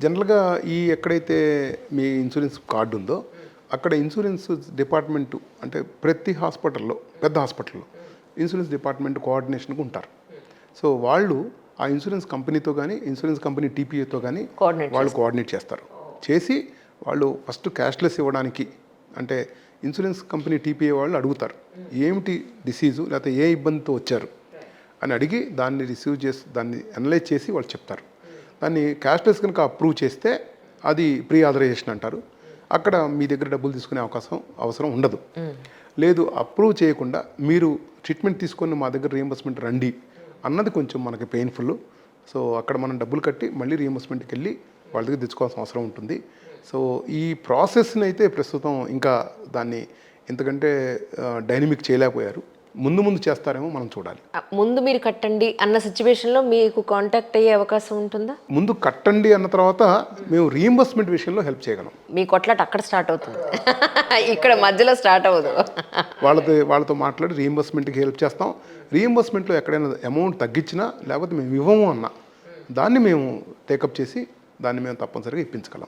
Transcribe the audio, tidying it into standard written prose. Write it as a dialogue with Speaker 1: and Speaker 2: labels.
Speaker 1: జనరల్గా ఎక్కడైతే మీ insurance card ఉందో అక్కడ ఇన్సూరెన్స్ డిపార్ట్మెంటు అంటే ప్రతి హాస్పిటల్లో పెద్ద హాస్పిటల్లో ఇన్సూరెన్స్ డిపార్ట్మెంట్ కోఆర్డినేషన్కి ఉంటారు. సో వాళ్ళు ఆ ఇన్సూరెన్స్ కంపెనీతో కానీ ఇన్సూరెన్స్ కంపెనీ టీపీఏతో కానీ వాళ్ళు కోఆర్డినేట్ చేస్తారు. చేసి వాళ్ళు ఫస్ట్ క్యాష్లెస్ ఇవ్వడానికి అంటే ఇన్సూరెన్స్ కంపెనీ టీపీఏ వాళ్ళు అడుగుతారు ఏమిటి డిసీజు లేకపోతే ఏ ఇబ్బందితో వచ్చారు అని అడిగి దాన్ని రిసీవ్ చేసి దాన్ని అనలైజ్ చేసి వాళ్ళు చెప్తారు. దాన్ని క్యాష్లెస్ కనుక అప్రూవ్ చేస్తే అది ప్రీ ఆథరైజేషన్ అంటారు. అక్కడ మీ దగ్గర డబ్బులు తీసుకునే అవసరం ఉండదు. లేదు అప్రూవ్ చేయకుండా మీరు ట్రీట్మెంట్ తీసుకొని మా దగ్గర రీఎంబర్స్మెంట్ రండి అన్నది కొంచెం మనకి పెయిన్ఫుల్. సో అక్కడ మనం డబ్బులు కట్టి మళ్ళీ రీఎంబర్స్మెంట్కి వెళ్ళి వాళ్ళ దగ్గర తెచ్చుకోవాల్సిన అవసరం ఉంటుంది. సో ఈ ప్రాసెస్ని అయితే ప్రస్తుతం ఇంకా దాన్ని ఎంతకంటే డైనమిక్ చేయలేకపోయారు. ముందు చేస్తారేమో మనం చూడాలి.
Speaker 2: ముందు మీరు కట్టండి అన్న సిచ్యువేషన్లో మీకు కాంటాక్ట్ అయ్యే అవకాశం ఉంటుందా?
Speaker 1: ముందు కట్టండి అన్న తర్వాత మేము రీఎంబర్స్మెంట్ విషయంలో హెల్ప్ చేయగలం.
Speaker 2: మీ కొట్లాట అక్కడ స్టార్ట్ అవుతుంది, ఇక్కడ మధ్యలో స్టార్ట్ అవ్వదు.
Speaker 1: వాళ్ళతో మాట్లాడి రీఎంబర్స్మెంట్కి హెల్ప్ చేస్తాం. రీఎంబర్స్మెంట్లో ఎక్కడైనా అమౌంట్ తగ్గించినా లేకపోతే మేము ఇవ్వము అన్నా దాన్ని మేము టేకప్ చేసి దాన్ని మేము తప్పనిసరిగా ఇప్పించగలం.